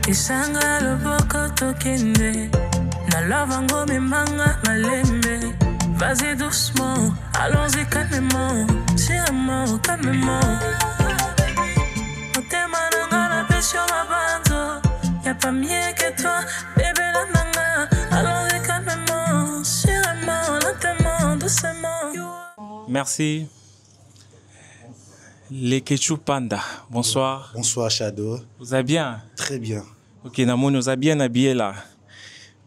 Isanga loboko tokende na lavango mimanga malembe. Vas-y doucement, allons-y calmement, calmement, calmement. Motema nanga la paix sur ma bande, y'a pas mieux que toi, bébé la nanga. Allons-y calmement, calmement, lentement, doucement. Merci. Les Ketchup Panda, bonsoir. Bonsoir Shadow. Vous allez bien? Très bien. Ok, Namon nous a bien habillés là.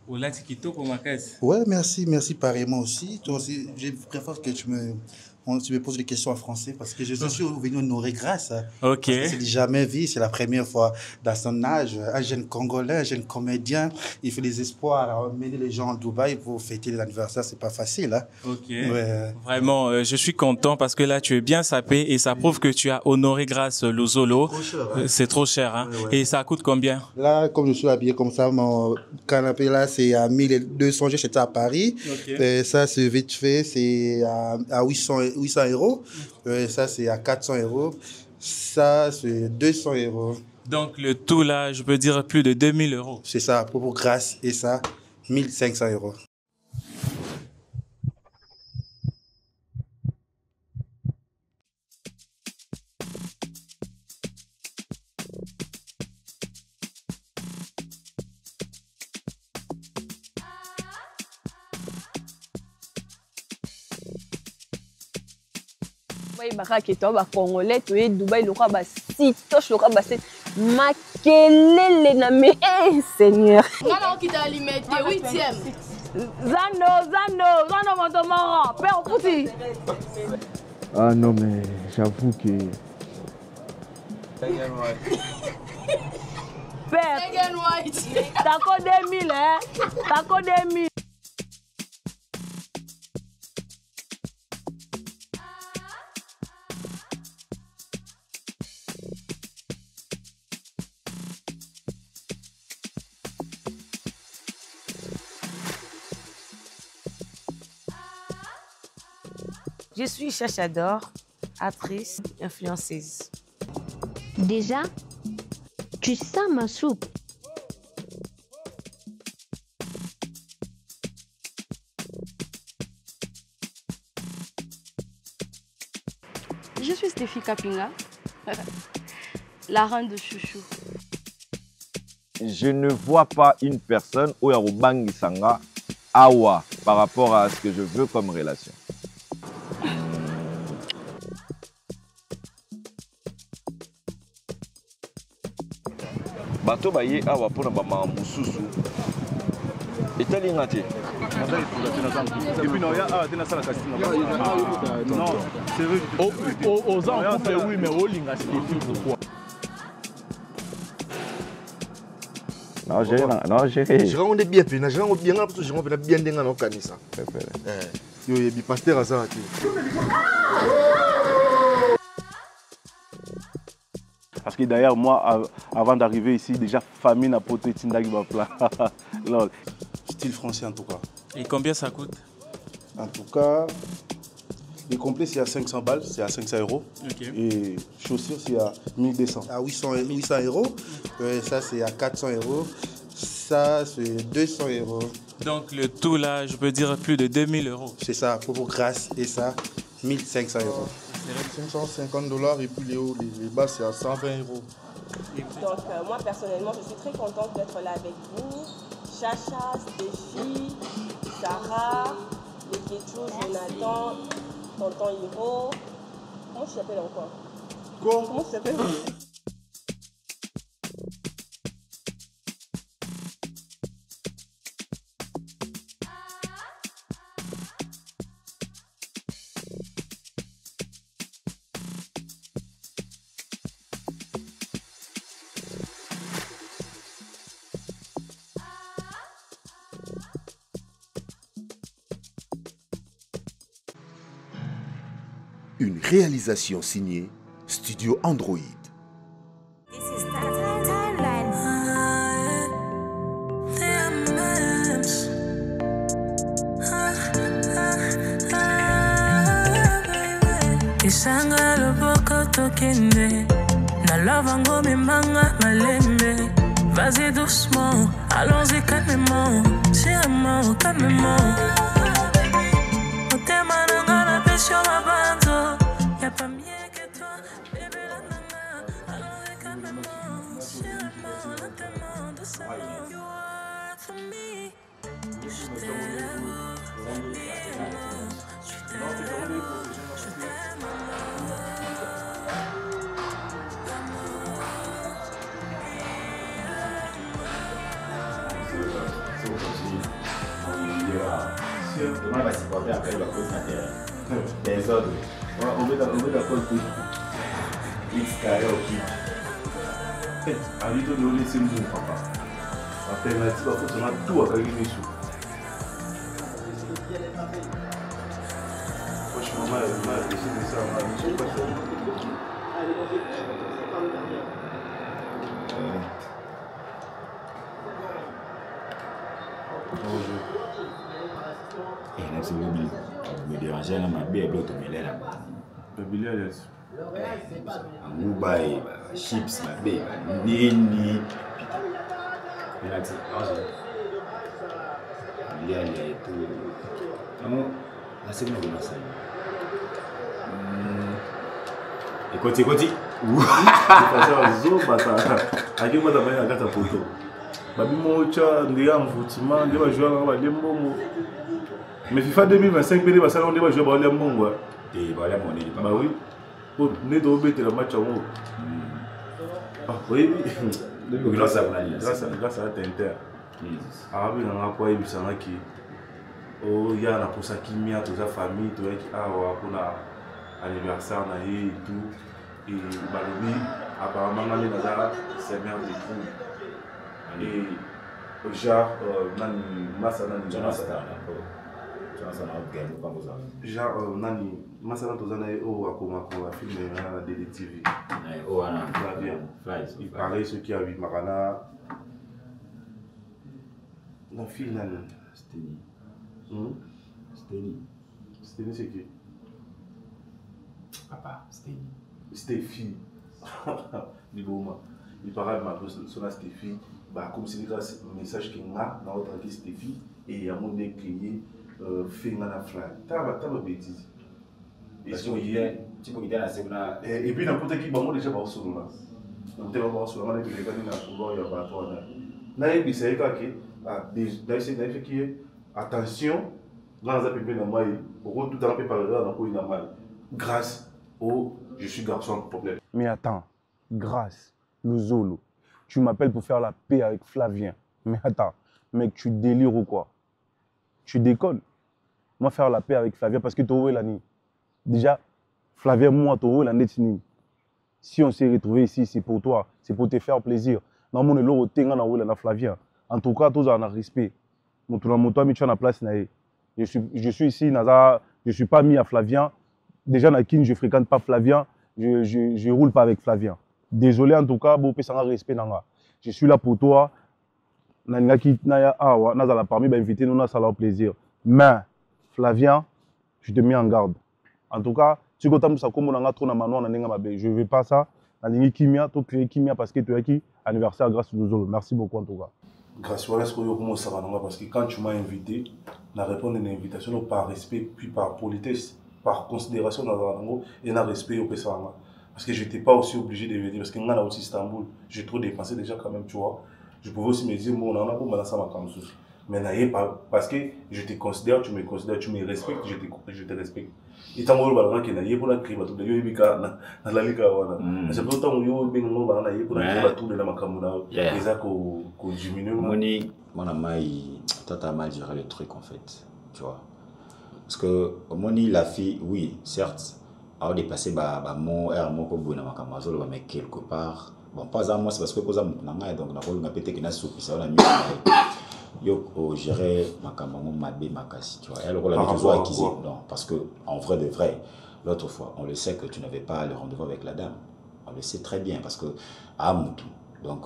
Ouais, merci pareillement aussi. Toi aussi, je préfère que tu me poses des questions en français parce que je suis venu honorer grâce. Ok. C'est jamais vu, c'est la première fois dans son âge. Un jeune Congolais, un jeune comédien, il fait des espoirs à emmener les gens à Dubaï pour fêter l'anniversaire, c'est pas facile. Hein? Ok. Ouais. Vraiment, je suis content parce que là, tu es bien sapé et ça prouve que tu as honoré grâce Luzolo. C'est trop cher, hein? Ouais. Et ça coûte combien? Là, comme je suis habillé comme ça, mon canapé là, c'est à 1200, j'étais à Paris. Okay. Ça, c'est vite fait, c'est à 800 euros. Ça, c'est à 400 euros. Ça, c'est 200 euros. Donc, le tout là, je peux dire plus de 2000 euros. C'est ça, pour grâce. Et ça, 1500 euros. Congolais, tu es Dubaï, le roi si toche le roi c'est makelele na me Seigneur. Non, qui t'a alimenté 8e. Zano Montomoro, père Pouti. Ah non mais j'avoue que père, t'as quoi 2000 hein? T'as quoi 2000? Je suis Chachador, actrice, influenceuse. Déjà, tu sens ma soupe. Je suis Stéphie Kapinga, la reine de chouchou. Je ne vois pas une personne au Yarubangi Sanga Awa par rapport à ce que je veux comme relation. Bato baye awa pona ba mamususu etali ngati et puis non ya ah tena sala kasi non c'est vrai aux enfants oui mais au linga c'est pourquoi non j'ai je rends bien pena je rends bien parce que je rends bien denga na kanisa yo yebi pasteur azala ti. Parce que d'ailleurs, moi, avant d'arriver ici, déjà, famille n'a pas été tindagi bapla. Style français en tout cas. Et combien ça coûte? En tout cas, les complets c'est à 500 balles, c'est à 500 euros. Okay. Et chaussures c'est à 1200. À 800 euros. Ça c'est à 400 euros. Ça c'est 200 euros. Donc le tout là, je peux dire plus de 2000 euros. C'est ça, pour grâce. Et ça, 1500 euros. 550 $ et puis les bas c'est à 120 euros. Donc moi personnellement je suis très contente d'être là avec vous. Chacha, Stéphie, Sarah, les Ketchup, Jonathan, Tonton Hiro. Comment tu t'appelles encore? Quoi? Comment tu t'appelles? Une réalisation signée Studio Android. Isanga loboko tokende na lavango mimanga malembe. Vas-y doucement, allons-y calmement, calmement, calmement. On t'aime la paix sur la bande, y'a pas mieux que toi, bébé la nana. Allons-y calmement, calmement, lentement, doucement. You are for me, je t'aime, je t'aime. On va se porter après la cause naturelle. Des ordres. On veut d'accord pour X carré au kit. À lui de donner c'est bon papa. Alternative à faut on a tout à gagner sous. Franchement mal décidé ça mal. Je sais pas ça. Me dérangeait là, ma belle blotte me l'a là-bas. Moubaï, chips, ma belle, nini. Il a dit, il y a tout. Non, là c'est bon, ça. Et côté. Zo bata. Agi mata bana kata photo. Babi mocha ndia mvutima ndia bajua ngaba lembomo. Mais FIFA 2025 bébé va salon débat jouer balle mbongo. Et balle mon nez. Bah oui. Pour ne do bete le match en haut. Ah oui. Grâce à Tinter. Ah oui, on a quoi il s'en a qui. Oh il y a na pour ça qui mia toute sa famille tout qui awa pour la anniversaire na et tout et balobi apparemment na les bazar c'est bien de tout. Et genre nani massa nani genre nani masala tozana o akoma ko film na DDTV oh ana il paraît ce qui a vu Marana la fille nani Steny c'est qui papa Stéphie Liboma il paraît ma son Stéphie bah comme c'est le message qui m'a dans votre qui Stéphie et il y a mon décrié fait na fly taba bêtise et puis n'importe qui bon déjà pas sur là on te va sur là les gars na pouvoir ya pas toi na et puis c'est que d'ailleurs qui attention là ça peut na moi beaucoup tout en préparer dans quoi il a mal grâce au je suis garçon problème. Mais attends, grâce Luzolo, tu m'appelles pour faire la paix avec Flavien. Mais attends, mec, tu délires ou quoi? Tu déconnes. Moi, faire la paix avec Flavien parce que tu as l'année. Déjà, Flavien, moi, tu as l'année. Si on s'est retrouvé ici, c'est pour toi. C'est pour te faire plaisir. Non, mon élo, tu as Flavien. En tout cas, tu as un respect. Mon toit, tu as la place. Je suis ici, je ne suis pas mis à Flavien. Déjà, je ne fréquente pas Flavien. Je ne roule pas avec Flavien. Désolé, en tout cas, je suis respect. Je suis là pour toi. Parmi invité nous ça leur plaisir mais Flavien je te mets en garde en tout cas tu comme ça comme on a trop na manoir na nenga mabe je veux pas ça na lingi kimia to créer kimia parce que tu as qui anniversaire grâce à Luzolo merci beaucoup en tout cas grâce à ce que yo commence ça parce que quand tu m'as invité na répondre à une invitation par respect puis par politesse par considération et na respect au ça parce que je n'étais pas aussi obligé de venir parce que moi aussi Istanbul j'ai trop dépensé déjà quand même tu vois. Je pouvais aussi me dire, bon, on a pas ça ma mais parce que je te considère, tu me considères, tu me respectes, je te respecte. Et tant que vous avez dit pour la crime, tout le monde a la ligue. C'est pour tant que vous avez dit pour la crime, tout le monde a ça qu'on diminue. Mon ami, toi, tu as mal géré le truc en fait, tu vois. Parce que, moni, la fille, oui, certes, a dépassé mon air, mon cobo, mais quelque part. Bon, pas à moi, c'est parce que pour ça, donc, on a pété qu'il y a soupe, ça, on a mis. Yo, gérer ma caméra, ma bé, ma casse, tu vois. Elle a toujours acquis. Non, parce que, en vrai de vrai, l'autre fois, on le sait que tu n'avais pas le rendez-vous avec la dame. On le sait très bien, parce que, à Moutou, Donc,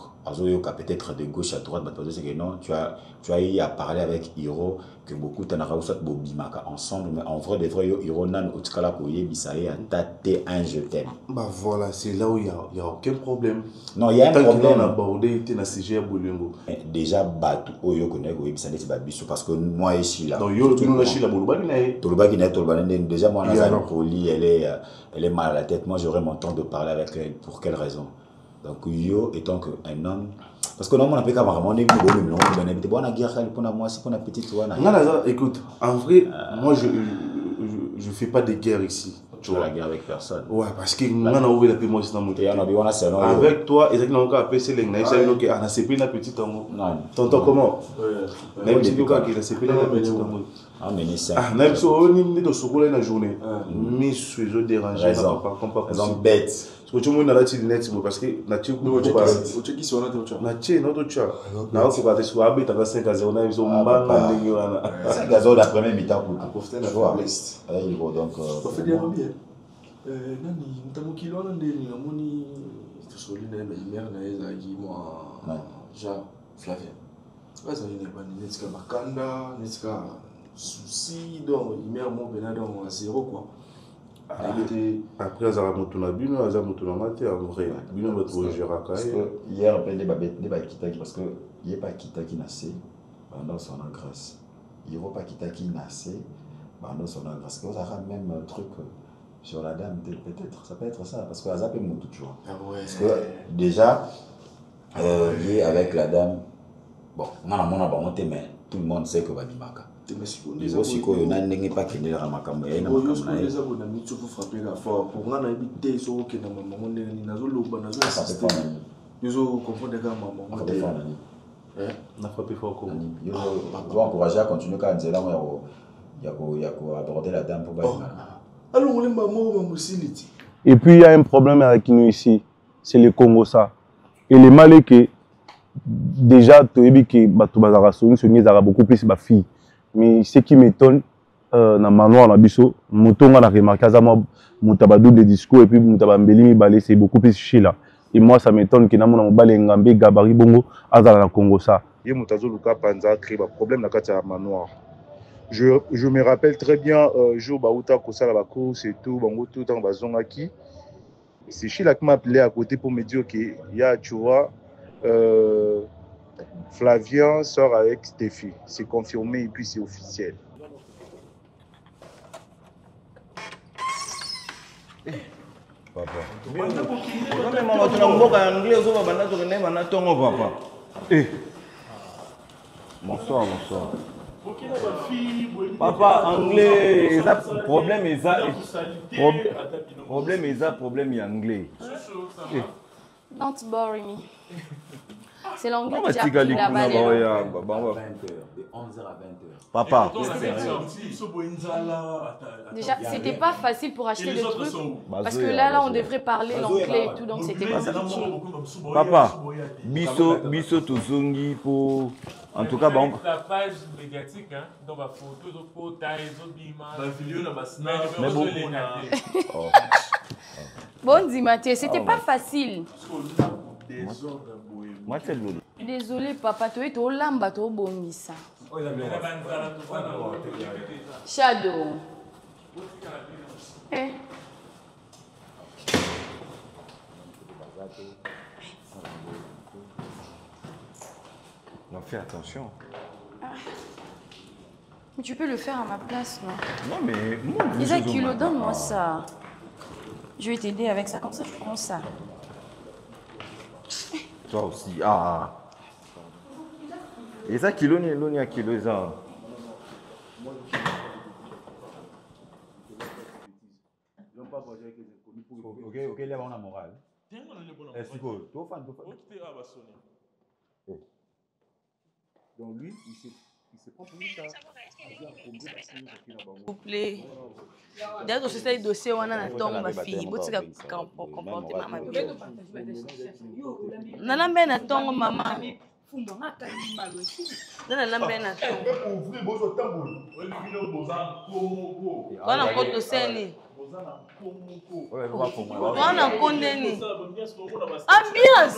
peut-être de gauche à droite, c'est que non, tu as eu à parler avec Hiro, que beaucoup t'en as aussi bobimaka ensemble, mais en vrai, des vrais Hiro nan otkala koye bisaye à tate un je t'aime. Bah voilà, c'est là où il y a aucun problème. Non, il y a un problème. On a abordé na CG à Bolongo. Déjà batu oyo connaît koye bisaye c'est babiso parce que moi ici là. Non, yo nous ici là Boloba binae. Toloba binae déjà moi Nazan Poli, elle est mal à la tête. Moi j'aurais mon temps de parler avec elle. Pour quelle raison? Donc yo étant qu'un homme parce que non on a pas qu'à vraiment on est bon mais bon la guerre pour moi c'est pour la petite toi. Écoute, en vrai moi je fais pas de guerre ici. Tu vois la guerre avec personne. Ouais parce que on a ouvert la paix moi c'est dans mon avec toi exactement on a appelé c'est l'engagement c'est OK on a séparé la petite en non tonton comment même si quoi qu'il a séparé la petite en ah mais c'est même si on est dans ce rôle la journée mais suis je dérangé pas raison bête. Parce que tout le monde a la net parce que nature qui sont là nature notre chat na ko ba tesu abi ta 5-0 na biso mbanga ndenge wana 5-0 la première mi-temps pour la liste donc ça fait bien nani mtamukilo na ndeni namoni tosoli na mère na ezaki moi Jean Flavien ça il n'est pas netika bakanda netika souci donc mère mon benadon à 0 quoi. Après, ils ont motouna bino, ils ont motouna maté en vrai. Bino va trouver Gérard parce que hier après les kitaki parce que il y a pas kitaki nassé pendant son grâce. Il va pas kitaki nassé pendant son grâce. Parce que ça a même un truc sur la dame peut-être ça peut être ça parce que Azap est mon tout tu vois. Parce que déjà lié avec la dame bon on a mon abonné mais tout le monde sait que va bimaka. Les aussi qu'on n'a pas qu'il est dans ma caméra. Les abonnés ont frappé la force. Pour moi, on a évité ce que nous avons dit. Nous avons assisté. Nous avons compris que maman. On a frappé fort comme. Nous avons encouragé à continuer quand il y a aborder la dame pour bailler. Alors on est maman aussi. Et puis il y a un problème avec nous ici, c'est le Congo ça. Et les Malais que déjà tu as vu que Batubazara sont beaucoup plus ma fille. Mais ce qui m'étonne, dans le manoir, on a remarqué que double discours et puis c'est beaucoup plus chill là. Et moi, ça m'étonne que dans mon balengambé, Gabari Bongo, Azala na Congo ça. Il y a un problème dans le manoir. Je me rappelle très bien, jour Baouta Kosala la course et tout, Bango tout en Bazongaki. C'est Chila qui m'a appelé à côté pour me dire qu'il y a, tu vois, Flavien sort avec Stéphie. C'est confirmé et puis c'est officiel. Papa. Bonsoir, bonsoir. Papa, anglais, problème est ça. Problème est anglais. Don't worry me. C'est l'anglais qui a pris la balle. De 11h à 20h. Papa. Déjà, c'était pas facile pour acheter des trucs. Parce que là, on devrait parler l'anglais et tout, donc c'était pas compliqué. Papa, biso tozongi pour... En tout cas, bon. La page médiatique, hein, dans ma photo, mais bon. Bon, Dimaté, c'était pas facile. Moi, c'est l'eau. Désolé, papa, tu es au lamba, tu es au bonissa. Shadow. Eh. Non, fais attention. Mais tu peux le faire à ma place, non? Non, mais... Isaac Kilo, donne-moi ça. Je vais t'aider avec ça, comme ça je prends ça. Toi aussi. Ah. Et ça, kilo ni à kilo, ça. Ok, là, on a moral. Est-ce que tu donc lui, il se prend pour lui ça. S'il vous plaît. D'ailleurs, je sais le dossier où on a un ma fille. Vous savez comportement ma fille. Nana ben attend maman. Nana ben attend. On a un pote de sel. wana kondeni ambiance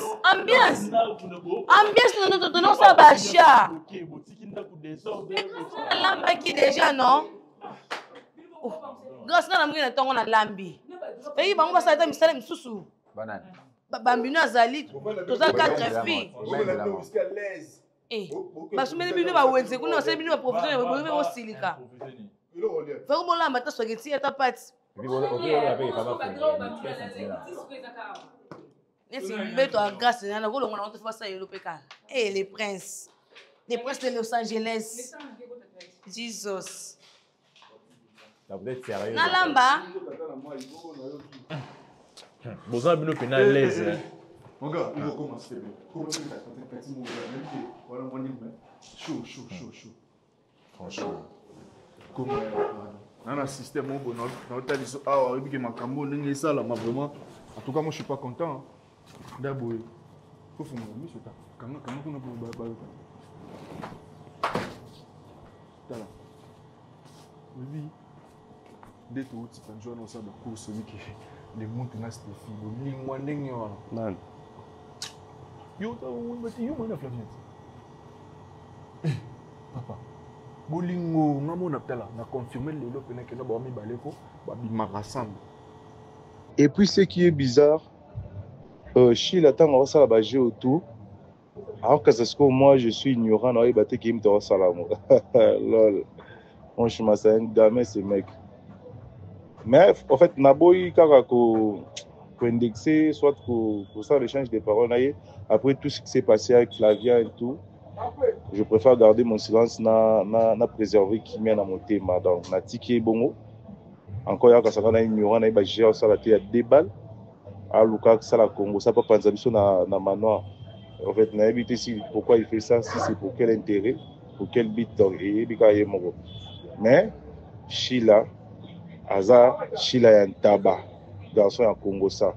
tonosala basha nalambaki déjà non grâce na namoki na ntongo nalambi eyi bango basala ata misala misusu bambino azali toza 4 filles basumeli bino bawenze kuna basali bino baprofessionnel bobe bosilika fako bolamba ata spaghetti ata pati neti mbeto ya grâce nana kolongo na otofa basala yelo mpe kala les princes de Los Angeles Jesus nalamba boza bino pena l'aise mon gars il va commencer chaud franchement comme un système bon dans biso awa oyebi ke makambo ndenge esalama vraiment en tout cas moi je suis pas content d'abord faut fumer miso ta kanga kuna ba tala oui dès tout tu peux jouer dans ça de course celui qui les monte na Stéphie bolingo moi ndenge wana nan yo ta wumati yo mwana Flavien papa bolingo ngamona tala na confirmer lelo pena que na ba mi baleko ba bimaka ensemble. Et puis ce qui est bizarre chez la tanga ça ba jeu autour alors que c'est ce que moi je suis ignorant na ba te ki me to salamo lol franchement c'est un gamin ce mec. Mais en fait naboyi kaka ko indexer soit pour ça l'échange des paroles après tout ce qui s'est passé avec Flavien et tout. Je préfère garder mon silence na préserver qui mène à mon thème donc na tiki bongo encore ya kasaka na ignorant na ba gérer ça la té à débat à Luka ça la Congo ça pas penser biso na manoir en fait na éviter si pourquoi il fait ça si c'est pour quel intérêt pour quel but donc et bika yemo mais Sheila Aza Sheila ya Ntaba garçon en Congo ça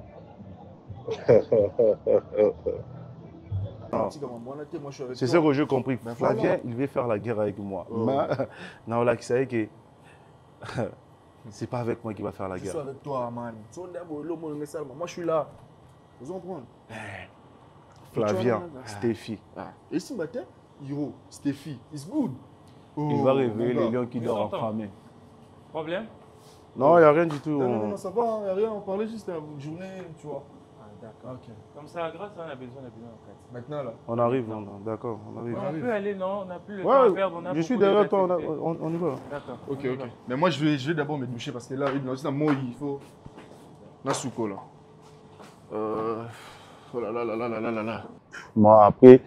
c'est ce que j'ai compris. Flavien, il veut faire la guerre avec moi. Non, là, qui savait que c'est pas avec moi qu'il va faire la guerre. C'est avec toi, man. Moi, je suis là. Vous en prenez. Flavien, Stéphie. Et si matin, Hiro, Stéphie, it's good. Il va réveiller les lions qui doivent enfermer. Problème? Non, il n'y a rien du tout. Non, ça va, il n'y a rien. On parlait juste d'une journée, tu vois. D'accord. Okay. Comme ça, grâce à on a besoin en fait. Maintenant là. On arrive, d'accord. On peut aller, non? On n'a plus le temps à perdre. Je suis derrière toi, on y va. D'accord. Ok. Mais moi je vais d'abord me doucher parce que là, il faut. Nasuko là. Oh là là. Moi après,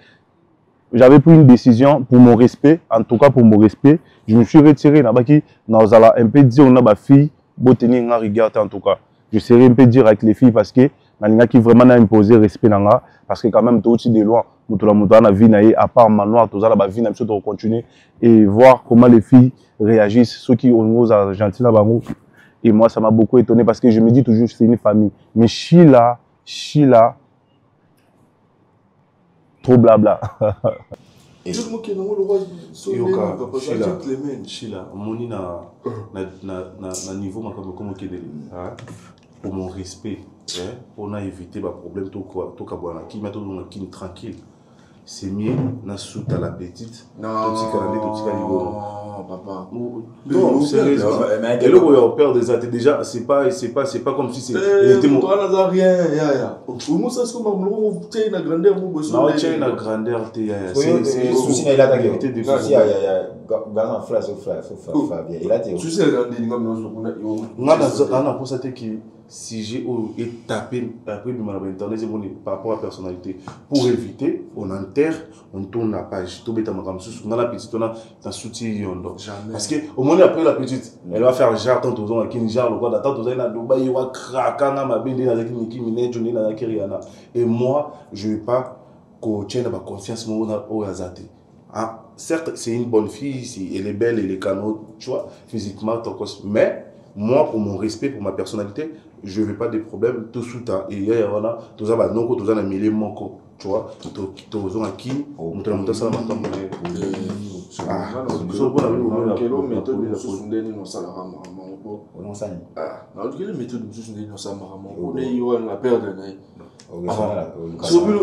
j'avais pris une décision pour mon respect, en tout cas pour mon respect. Je me suis retiré là-bas qui, nous allons un peu dire on a ma fille, beau tenir une rigueur en tout cas. Je serai un peu dire avec les filles parce que Nalina qui vraiment a imposé respect nanga parce que quand même tout aussi de loin nous la vie naïe à part manoir tout ça la vie n'a pas de continuer et voir comment les filles réagissent ceux qui ont aux Argentines là-bas et moi ça m'a beaucoup étonné parce que je me dis toujours c'est une famille mais Sheila trop blabla Sheila moni na niveau comme pour mon respect, on a évité les problèmes qui tranquille. C'est mieux na soute à la petite. Non, papa. Non, sérieusement. Et là, on perd des athées déjà. C'est pas comme si c'était mon. Toi, n'a rien. Comment ça se passe? Tu as une grandeur, non, tu as une grandeur. C'est souci il a d'activité de souci. Il y a grand frère, Fabien. Il a été. Tu sais on a constaté que si j'ai tapé après par rapport à la personnalité pour éviter on enterre on tourne la page tout bête on a la petite on a soutien parce que au moins après la petite elle va faire genre tant aux ans qui genre le quoi d'attendre aux ans Dubaï il va craquer na ma bende na qui minette journée na Kiriana et moi je vais pas coacher na confiance moi au Azate. Ah certes c'est une bonne fille elle est belle elle est canot tu vois physiquement mais moi pour mon respect pour ma personnalité je veux pas des problèmes tout sous ta et voilà tout ça bah non tout ça na mêlé moko tu vois, tozon aki moto na moto asala makambo na ye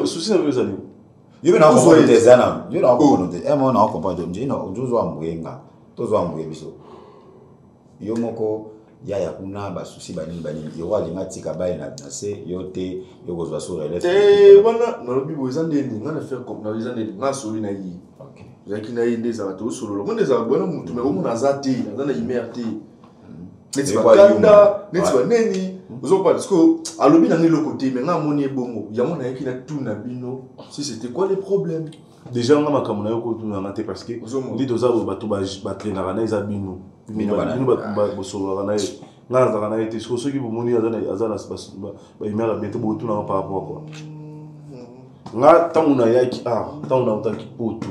souci na yo ezali yo na comprendre des ana yo na comprendre et moi na comprendre nje na ozwa mwenga tozwa mwenga biso yo moko ya ya kuna ba souci banini yo wa linga tika ba na se yo te yo kozwa sur relève wana na lobi boza ndeni ngana faire comme na boza ndeni nga soli na yi OK zaki na yi ndeza bato solo lo ndeza bona mutu me omuna azati na imerti neti bakanda neti baneni ozopa parce que alobi na ngelo côté mais nga moni ebongo yango na yaki na tuna bino si c'était quoi les problèmes déjà nga makambo na yo ko tuna ngate parce que ndi doza bato ba traîner na eza bino ba bosolo na ye nga za na été so soki bomoni azana ba imela bientôt bo tuna par rapport quoi nga tangu na yaki tangu na utaki poto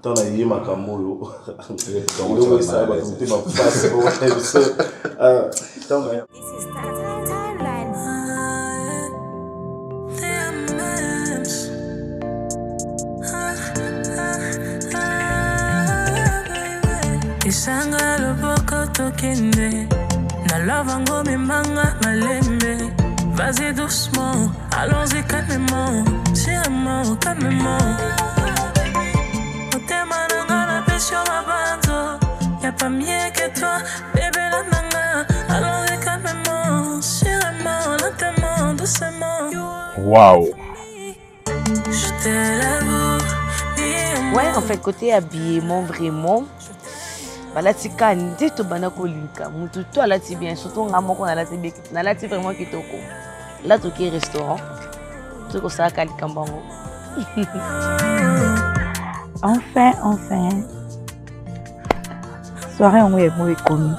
tangu na yema kamoyo donc ça va tout ma face tangu na Isanga loboko tokende na love ngome manga malembe. Vas-y doucement, allons-y calmement, calmement, calmement. Otema nanga la pression ma bando, y'a pas mieux que toi, bébé la nanga. Allons-y calmement, calmement, lentement, doucement. Waouh. Je te l'avoue. Ouais, en fait, côté habillement, vraiment. Balatika ndito bana kolinka mutu to alati bien surtout ngamo ko alati bien na alati vraiment kitoko là to ki restaurant to ko sa kalika mbango enfin soirée on est moi commis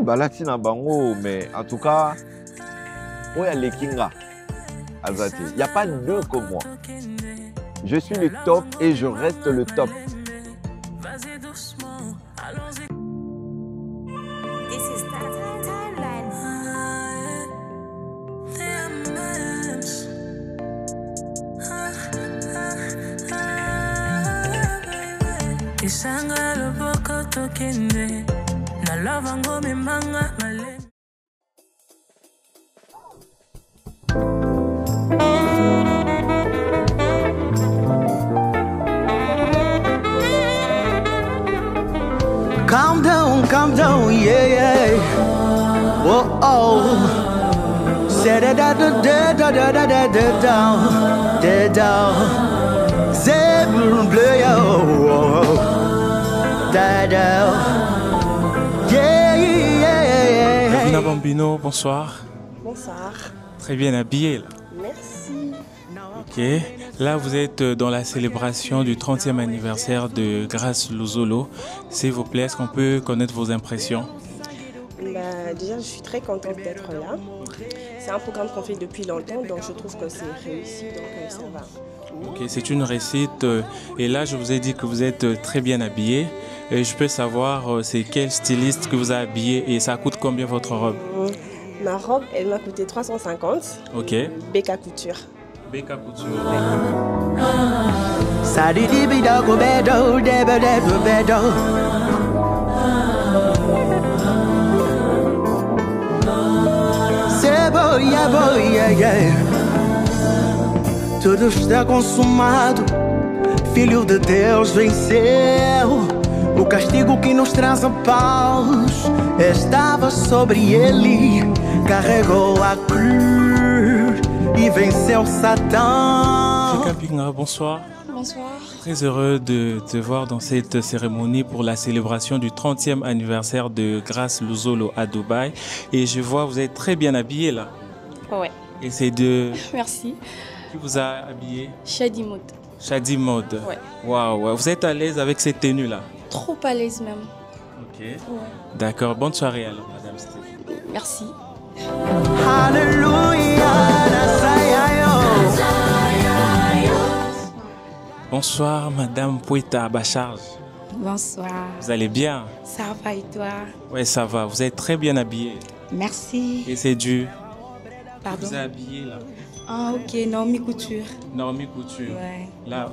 balati na bango mais en tout cas oya lekinga azati il y a pas deux comme moi je suis le top et je reste le top. Isanga loboko tokende na love ngome manga male. Calm down, yeah. Whoa, oh. Say da down. Zebulon bleu, yo. Da down. Davina Bambino, bonsoir. Bonsoir. Très bien habillé là. Merci. Ok, là vous êtes dans la célébration du 30e anniversaire de Grâce Luzolo. S'il vous plaît, est-ce qu'on peut connaître vos impressions? Déjà, je suis très contente d'être là. C'est un programme qu'on fait depuis longtemps, donc je trouve que c'est réussi, donc ça va. Ok, c'est une réussite. Et là, je vous ai dit que vous êtes très bien habillé. Et je peux savoir c'est quel styliste que vous a habillé et ça coûte combien votre robe? Ma robe, elle m'a coûté 350. Ok. BK Couture. BK Couture. Yeah. Tudo está consumado, Filho de Deus venceu. O castigo que nos traz a paz estava sobre ele. Carregou a cruz e venceu Satan. Pinga, bonsoir. Bonsoir. Très heureux de te voir dans cette cérémonie pour la célébration du 30e anniversaire de Grâce Luzolo à Dubaï. Et je vois, vous êtes très bien habillé là. Ouais. Et c'est de... Merci. Qui vous a habillé? Shadi Mode. Shadi Mode. Ouais. Waouh, vous êtes à l'aise avec cette tenue-là? Trop à l'aise même. Ok. Ouais. D'accord, bonne soirée alors, Madame Steve. Merci. Bonsoir, Madame Poueta Bacharge. Bonsoir. Vous allez bien? Ça va et toi? Oui, ça va. Vous êtes très bien habillée. Merci. Et c'est dû. Pardon? Vous êtes habillée là. Ah ok, Naomi Couture. Naomi Couture. Ouais.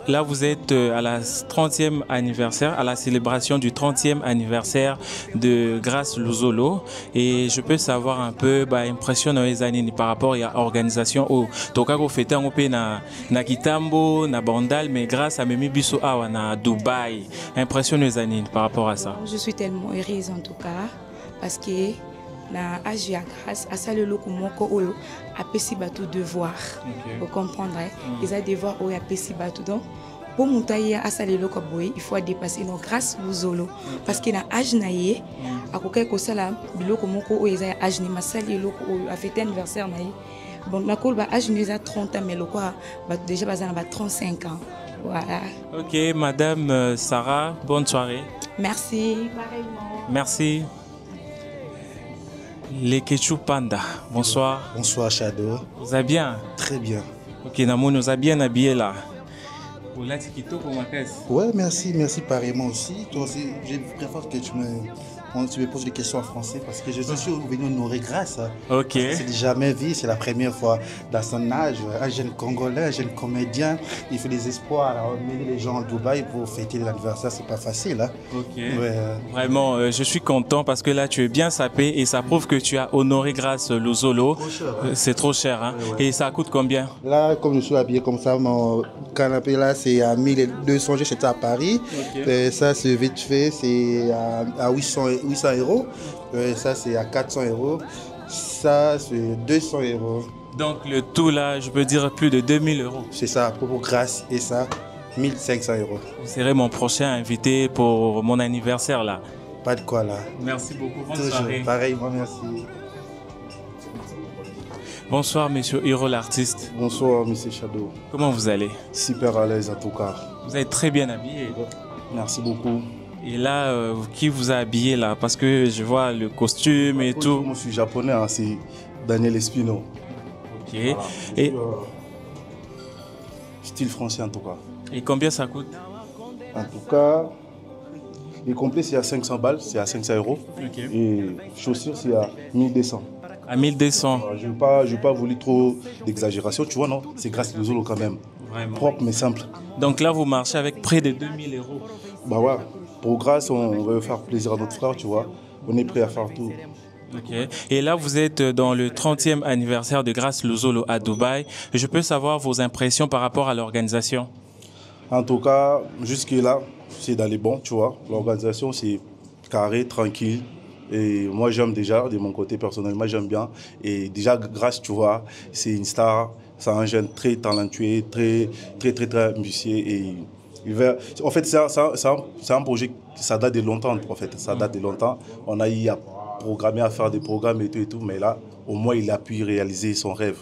Là, vous êtes à la 30e anniversaire, à la célébration du 30e anniversaire de Grâce Luzolo. Et je peux savoir un peu, impression dans les années par rapport à l'organisation où Tokako fête un peu na Kitambo, na Bandal, mais grâce à Memi Bisso Awa na Dubaï. Impression dans les années par rapport à ça. Je suis tellement heureuse en tout cas parce que na âge ya grâce à ça le loko moko oyo apesi bato devoir. Vous comprendrez? Ils ont devoir oyo apesi bato donc pour monter à ça le loko boy il faut dépasser nos grâce Luzolo parce que na âge na ye akoka ko sala biloko moko oyo za âge ni masali loko oyo a fêté anniversaire na ye bon na ko ba âge ni za 30 ans mais loko déjà bazana ba 35 ans. Voilà. Ok, Madame Sarah, bonne soirée. Merci. Pareillement. Merci. Les Ketchup Panda, bonsoir. Bonsoir Shadow. Vous allez bien? Très bien. Ok, Namou nous a bien habillés là. Ouais, merci pareillement aussi. Toi aussi, je préfère que tu me poses des questions en français parce que je suis venu honorer grâce. Ok. C'est jamais vu, c'est la première fois dans son âge. Un jeune Congolais, un jeune comédien, il fait des espoirs à emmener les gens à Dubaï pour fêter l'anniversaire, c'est pas facile. Hein? Ok. Ouais. Vraiment, je suis content parce que là tu es bien sapé et ça prouve que tu as honoré grâce Luzolo. C'est trop cher, hein? Ouais. Et ça coûte combien? Là, comme je suis habillé comme ça, mon canapé là c'est à 1200, j'étais à Paris. Okay. Ça c'est vite fait, c'est à 800 euros. Ça c'est à 400 euros. Ça c'est 200 euros. Donc le tout là, je peux dire plus de 2000 euros. C'est ça, pour grâce et ça, 1500 euros. Vous serez mon prochain invité pour mon anniversaire là. Pas de quoi là. Merci beaucoup, bonne soirée. Pareillement, merci. Bonsoir, monsieur Hiro l'artiste. Bonsoir, monsieur Shadow. Comment vous allez? Super à l'aise en tout cas. Vous êtes très bien habillé. Merci beaucoup. Et là, qui vous a habillé là? Parce que je vois le costume et tout. Moi, je suis japonais, hein, c'est Daniel Espino. Ok. Voilà, et style français en tout cas. Et combien ça coûte? En tout cas, les complets c'est à 500 balles, c'est à 500 euros. Okay. Et chaussures c'est à 1200. À 1200. Je n'ai pas voulu trop d'exagération, tu vois, non? C'est grâce à Luzolo quand même. Vraiment. Propre mais simple. Donc là, vous marchez avec près de 2000 euros. Bah ouais, pour grâce, on veut faire plaisir à notre frère, tu vois. On est prêt à faire tout. Ok. Et là, vous êtes dans le 30e anniversaire de Grâce Luzolo à Dubaï. Je peux savoir vos impressions par rapport à l'organisation? En tout cas, jusque-là, c'est dans les bons, tu vois. L'organisation, c'est carré, tranquille. Et moi, j'aime déjà, de mon côté personnellement, j'aime bien. Et déjà, Grâce, tu vois, c'est une star. C'est un jeune très talentueux, très ambitieux. Et en fait, c'est un projet qui ça date de longtemps. En fait, ça date de longtemps. On a eu à programmer, à faire des programmes et tout. Mais là, au moins, il a pu réaliser son rêve.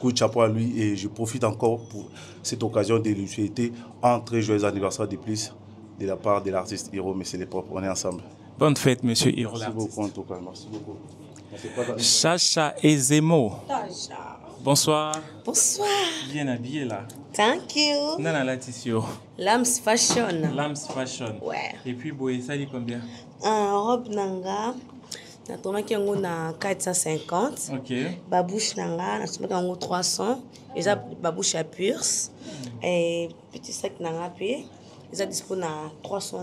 Coup de chapeau à lui. Et je profite encore pour cette occasion de lui souhaiter un très joyeux anniversaire de plus de la part de l'artiste Hiro, mais c'est les propres. On est ensemble. Bonne fête, monsieur Hiro. Merci beaucoup, en tout cas. Merci beaucoup. Chacha Ezemo. Bonsoir. Bonsoir. Bien habillé là. Thank you. Nana Laetitia. Lams Fashion. Lams Fashion. Ouais. Et puis, boy, ça dit combien? Robe nanga. Na tomaki yango na 450. Ok. Babouche nanga, na tomaki yango 300. Eza babouche à Purs. Et petit sac nanga pe. Eza dispo na $300.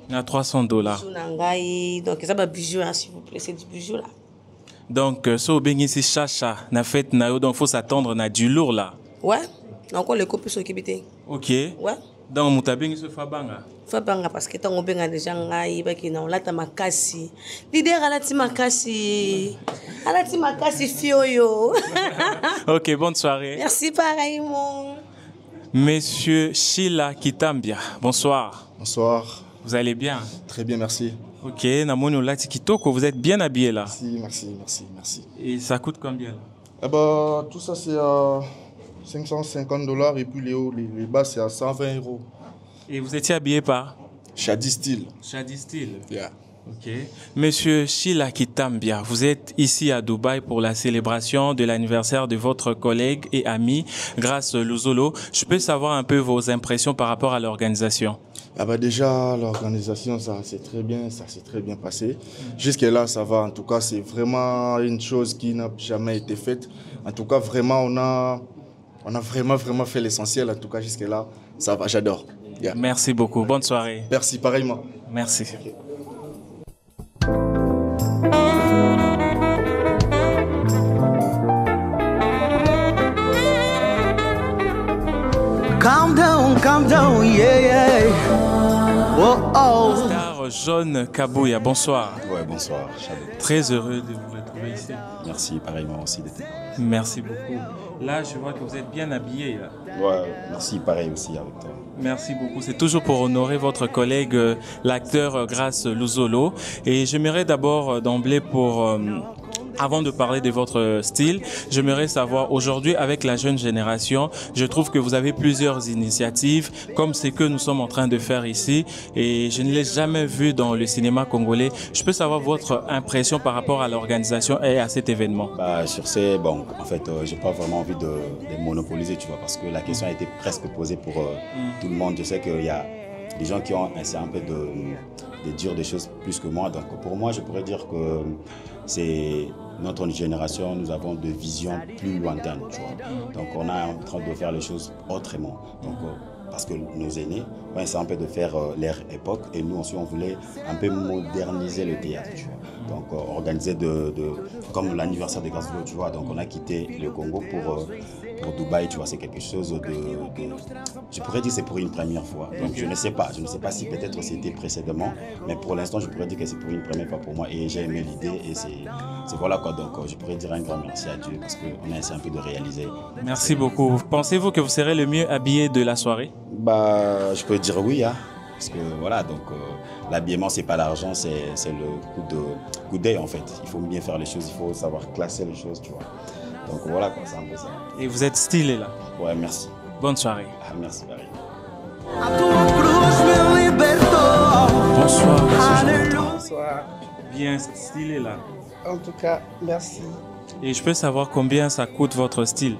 Na $300. Bijou nanga et donc eza ba bijou s'il vous plaît, c'est du bijou là. Donc so bengi si chacha na fête na yo donc faut s'attendre na du lourd là. Ouais. Encore les copies sur kibité. OK. Ouais. Donc mutabengi se fabanga. Fabanga parce que tango benga déjà ngai ba ki na lata makasi. Leader alati makasi. Alati makasi fioyo. OK, bonne soirée. Merci pareillement. Monsieur Sheila Kitambia, bonsoir. Bonsoir. Vous allez bien? Très bien, merci. Ok, Namono Lati Kitoko, vous êtes bien habillé là. Merci. Et ça coûte combien là? bah, tout ça, c'est à $550 et puis les bas, c'est à 120 €. Et vous étiez habillé par Shadi Style. Shadi Style. Yeah. Ok. Monsieur Sheila Kitambia, vous êtes ici à Dubaï pour la célébration de l'anniversaire de votre collègue et ami Grace Luzolo. Je peux savoir un peu vos impressions par rapport à l'organisation? Ah bah déjà, l'organisation, ça s'est très bien passé. Jusque-là, ça va. En tout cas, c'est vraiment une chose qui n'a jamais été faite. En tout cas, vraiment, on a vraiment fait l'essentiel. En tout cas, jusque-là, ça va. J'adore. Yeah. Merci beaucoup. Bonne soirée. Merci, pareillement. Merci. Okay. Calm down, yeah, yeah. Oh, oh. Star John Kabouya, bonsoir. Ouais, bonsoir. Très heureux de vous retrouver ici. Merci, pareillement aussi d'être là. Merci beaucoup. Là, je vois que vous êtes bien habillé. Là. Ouais, merci, pareil aussi avec toi. Merci beaucoup. C'est toujours pour honorer votre collègue, l'acteur Grace Luzolo. Et j'aimerais d'abord d'emblée avant de parler de votre style, j'aimerais savoir aujourd'hui avec la jeune génération, je trouve que vous avez plusieurs initiatives comme ce que nous sommes en train de faire ici et je ne l'ai jamais vu dans le cinéma congolais. Je peux savoir votre impression par rapport à l'organisation et à cet événement? Sur ces, bon, en fait, j'ai pas vraiment envie de monopoliser, tu vois, parce que la question a été presque posée pour tout le monde. Je sais qu'il y a des gens qui ont essayé un peu de dire des choses plus que moi. Donc pour moi, je pourrais dire que c'est notre génération, nous avons des visions plus lointaines, tu vois. Donc on est en train de faire les choses autrement. Donc, parce que nos aînés ont essayé un peu de faire leur époque et nous aussi on voulait un peu moderniser le théâtre, tu vois. Donc organiser comme l'anniversaire de Grace Luzolo, tu vois. Donc on a quitté le Congo pour Dubaï, tu vois. C'est quelque chose je pourrais dire c'est pour une première fois. Donc je ne sais pas si peut-être c'était précédemment, mais pour l'instant je pourrais dire que c'est pour une première fois pour moi et j'ai aimé l'idée et c'est voilà quoi. Donc je pourrais dire un grand merci à Dieu parce qu'on a essayé un peu de réaliser. Merci beaucoup. Pensez-vous que vous serez le mieux habillé de la soirée? Je peux dire oui, hein. Parce que voilà, donc l'habillement c'est pas l'argent, c'est le coup d'œil en fait. Il faut bien faire les choses, il faut savoir classer les choses, tu vois. Donc voilà quoi, c'est un peu ça. Et vous êtes stylé là. Ouais, merci. Bonne soirée. Ah, merci, Barry. Bonsoir, Bonsoir. Bien stylé là. En tout cas, merci. Et je peux savoir combien ça coûte votre style?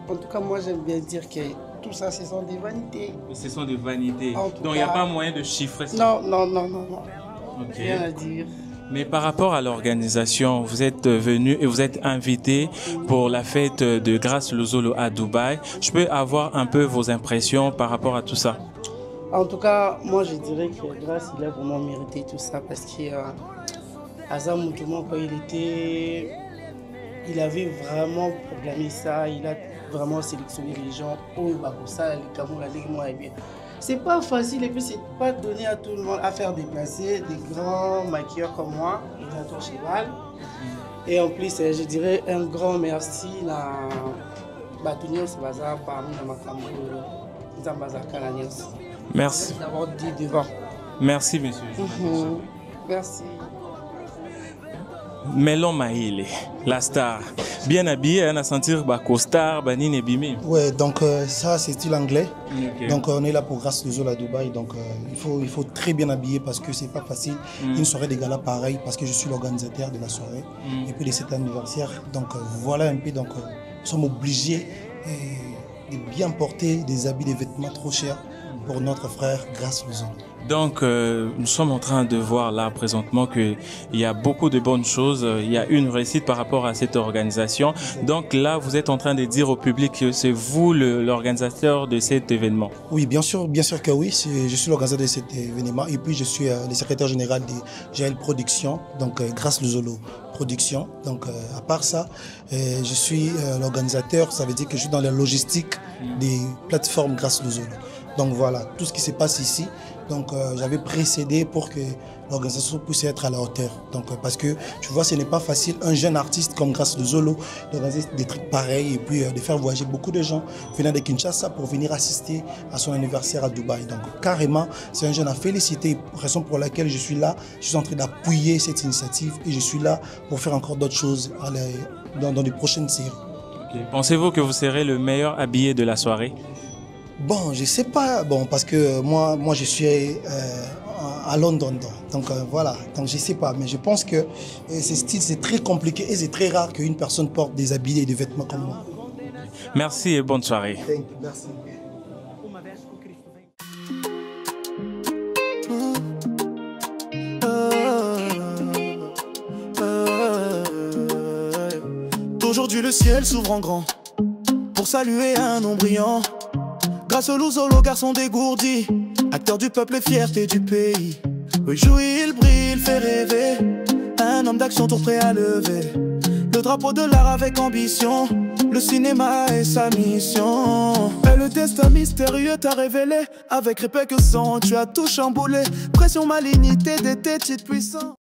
En tout cas, moi j'aime bien dire que tout ça, ce sont des vanités. Ce sont des vanités. Donc il n'y a pas moyen de chiffrer ça? Non. Ok. Rien à dire. Mais par rapport à l'organisation, vous êtes venu et vous êtes invité pour la fête de Grace Luzolo à Dubaï. Je peux avoir un peu vos impressions par rapport à tout ça? En tout cas, moi je dirais que Grace, il a vraiment mérité tout ça parce que Azam Moutoumou, quand il avait vraiment programmé ça, il a vraiment sélectionné les gens. C'est pas facile et puis c'est pas donné à tout le monde à faire déplacer des grands maquilleurs comme moi, Ilato Cheval. Et en plus, je dirais un grand merci à Batunios Baza parmi les Makambo, Zambaza Kalanios. Merci. D'avoir dit devant. Merci, monsieur. Merci. Melon Maïle, la star, bien habillé, on a senti costard, banine et bimi. Ouais, donc ça c'est style anglais. Okay. Donc on est là pour Grace Luzolo à Dubaï, donc il faut très bien habiller parce que c'est pas facile. Une soirée de gala pareil parce que je suis l'organisateur de la soirée et puis de cet anniversaire. Donc voilà un peu, donc nous sommes obligés de bien porter des habits, des vêtements trop chers pour notre frère Grace Luzolo. Donc, nous sommes en train de voir là présentement qu'il y a beaucoup de bonnes choses. Il y a une réussite par rapport à cette organisation. Donc là, vous êtes en train de dire au public que c'est vous l'organisateur de cet événement. Oui, bien sûr que oui. Je suis l'organisateur de cet événement et puis je suis le secrétaire général de GL Production, donc Grace Luzolo Production. Donc à part ça, je suis l'organisateur, ça veut dire que je suis dans la logistique des plateformes Grace Luzolo. Donc voilà, tout ce qui se passe ici. Donc j'avais précédé pour que l'organisation puisse être à la hauteur. Donc parce que tu vois, ce n'est pas facile, un jeune artiste comme Grace Luzolo d'organiser des trucs pareils et puis de faire voyager beaucoup de gens venant de Kinshasa pour venir assister à son anniversaire à Dubaï. Donc carrément, c'est un jeune à féliciter, raison pour laquelle je suis là. Je suis en train d'appuyer cette initiative et je suis là pour faire encore d'autres choses dans les prochaines séries. Pensez-vous que vous serez le meilleur habillé de la soirée? Bon, je sais pas, bon, parce que moi je suis à London, donc voilà, donc je sais pas, mais je pense que ce style c'est très compliqué et c'est très rare qu'une personne porte des habits et des vêtements comme moi. Merci et bonne soirée. Merci. Aujourd'hui le ciel s'ouvre en grand pour saluer un nom brillant. Grâce au Luzolo, garçon dégourdi, acteur du peuple et fierté du pays. Oui, jouit, il brille, il fait rêver. Un homme d'action tout prêt à lever le drapeau de l'art avec ambition. Le cinéma est sa mission. Et le destin mystérieux t'a révélé. Avec répète que sang, tu as tout chamboulé. Pression, malignité, des titres puissants.